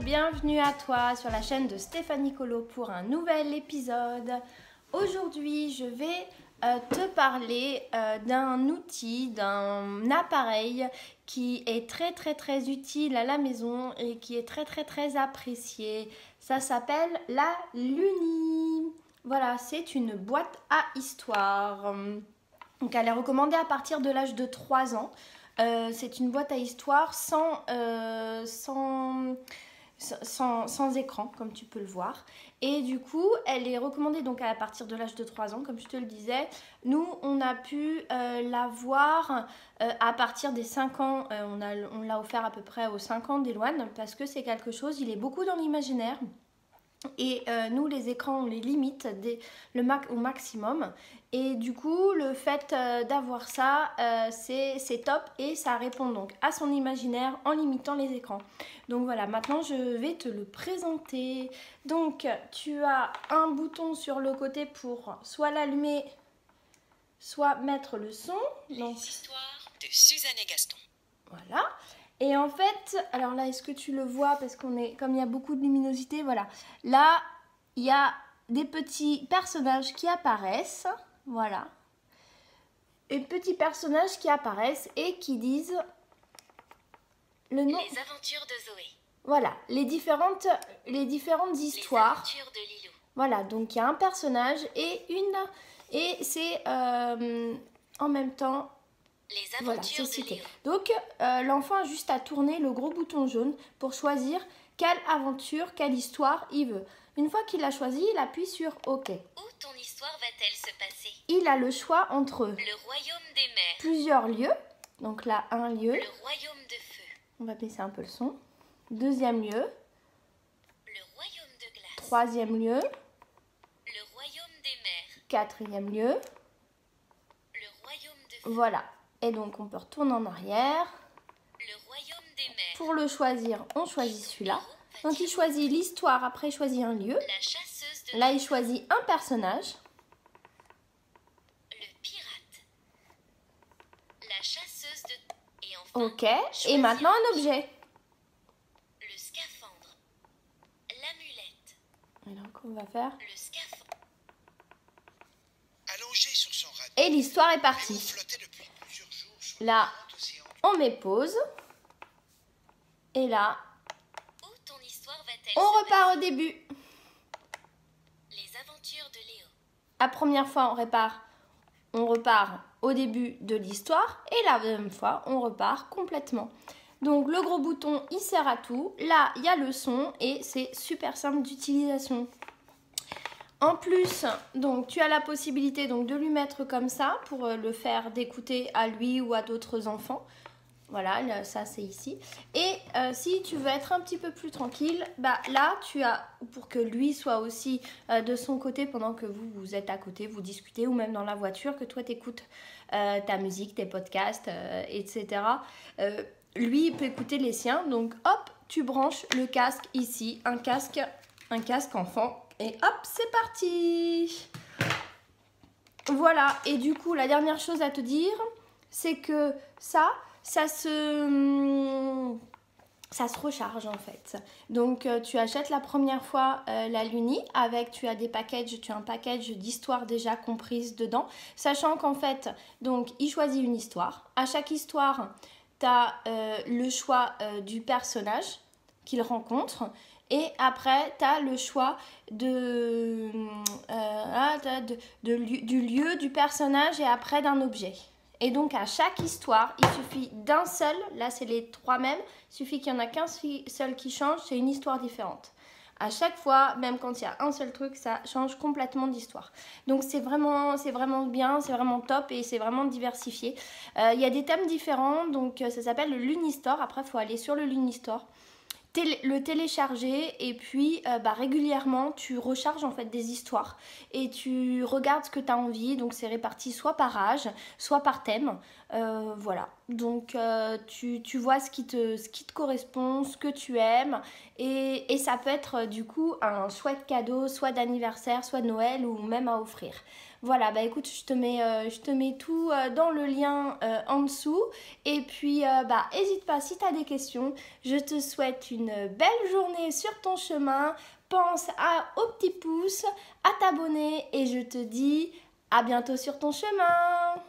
bienvenue à toi sur la chaîne de Stéphanie Colo pour un nouvel épisode. Aujourd'hui, je vais te parler d'un outil, d'un appareil qui est très utile à la maison et qui est très apprécié. Ça s'appelle la Luni. Voilà, c'est une boîte à histoire. Donc elle est recommandée à partir de l'âge de 3 ans. C'est une boîte à histoire sans écran, comme tu peux le voir. Et du coup, elle est recommandée donc à partir de l'âge de 3 ans, comme je te le disais. Nous, on a pu la voir à partir des 5 ans. On l'a offert à peu près aux 5 ans d'Éloane parce que c'est quelque chose, il est beaucoup dans l'imaginaire. Et nous, les écrans, on les limite au maximum. Et du coup, le fait d'avoir ça, c'est top. Et ça répond donc à son imaginaire en limitant les écrans. Donc voilà, maintenant, je vais te le présenter. Donc, tu as un bouton sur le côté pour soit l'allumer, soit mettre le son. Donc, les histoires de Suzanne et Gaston. Voilà. Et en fait, alors là, est-ce que tu le vois? Parce comme il y a beaucoup de luminosité, voilà. Là, il y a des petits personnages qui apparaissent, voilà. Et petits personnages qui apparaissent et qui disent le nom. Les aventures de Zoé. Voilà, les différentes histoires. Les aventures de Lilou. Voilà, donc il y a un personnage et c'est en même temps. Les Voilà, aventures c'est de cité. Léo. Donc, l'enfant a juste à tourner le gros bouton jaune pour choisir quelle aventure, quelle histoire il veut. Une fois qu'il a choisi, il appuie sur OK. Où ton histoire va-t-elle se passer? Il a le choix entre Le royaume des mers. plusieurs lieux. Donc là, un lieu. Le royaume de feu. On va baisser un peu le son. Deuxième lieu. Le royaume de glace. Troisième lieu. Le royaume des mers. Quatrième lieu. Le royaume de feu. Voilà. Et donc, on peut retourner en arrière. Le royaume des mers. Pour le choisir, on choisit celui-là. Donc, il choisit l'histoire, après il choisit un lieu. La chasseuse de Là, il choisit un personnage. le pirate. La chasseuse de... Et enfin, OK. Et maintenant, un objet. le scaphandre. L'amulette. Et donc, on va faire. Le scaphandre. Allongé sur son radeau, Et l'histoire est Léo partie. flottait depuis plusieurs jours sur Là, le grand océan. on met pause. Et là, Où ton histoire va-t-elle on se repart au début. passer? Les aventures de Léo. La première fois, on repart au début de l'histoire. Et la deuxième fois, on repart complètement. Donc, le gros bouton, il sert à tout. Là, il y a le son et c'est super simple d'utilisation. En plus, donc, tu as la possibilité donc, de lui mettre comme ça pour le faire d'écouter à lui ou à d'autres enfants. Voilà, ça c'est ici. Et si tu veux être un petit peu plus tranquille, bah là tu as, pour que lui soit aussi de son côté pendant que vous êtes à côté, vous discutez ou même dans la voiture, que toi t'écoutes ta musique, tes podcasts, etc. Lui il peut écouter les siens, donc hop, tu branches le casque ici, un casque enfant, et hop, c'est parti! Voilà, et du coup la dernière chose à te dire, c'est que ça se recharge en fait. Donc tu achètes la première fois la Luni avec, tu as un package d'histoires déjà comprises dedans, sachant qu'en fait, donc il choisit une histoire. À chaque histoire, tu as le choix du personnage qu'il rencontre. Et après, tu as le choix du lieu, du personnage et après d'un objet. Et donc, à chaque histoire, il suffit d'un seul, là c'est les 3 mêmes, il suffit qu'il n'y en a qu'un seul qui change, c'est une histoire différente. À chaque fois, même quand il y a un seul truc, ça change complètement d'histoire. Donc c'est vraiment bien, c'est vraiment top et c'est vraiment diversifié. Il y a des thèmes différents, donc ça s'appelle le Lunistore. Après, il faut aller sur le Lunistore, le télécharger et puis régulièrement tu recharges en fait des histoires et tu regardes ce que tu as envie, donc c'est réparti soit par âge soit par thème, voilà, donc tu vois ce qui te correspond, ce que tu aimes et ça peut être du coup un chouette cadeau soit d'anniversaire, soit de Noël ou même à offrir. Voilà, bah écoute, je te mets tout dans le lien en dessous. Et puis, bah, n'hésite pas si tu as des questions. Je te souhaite une belle journée sur ton chemin. Pense au petit pouce, à t'abonner et je te dis à bientôt sur ton chemin.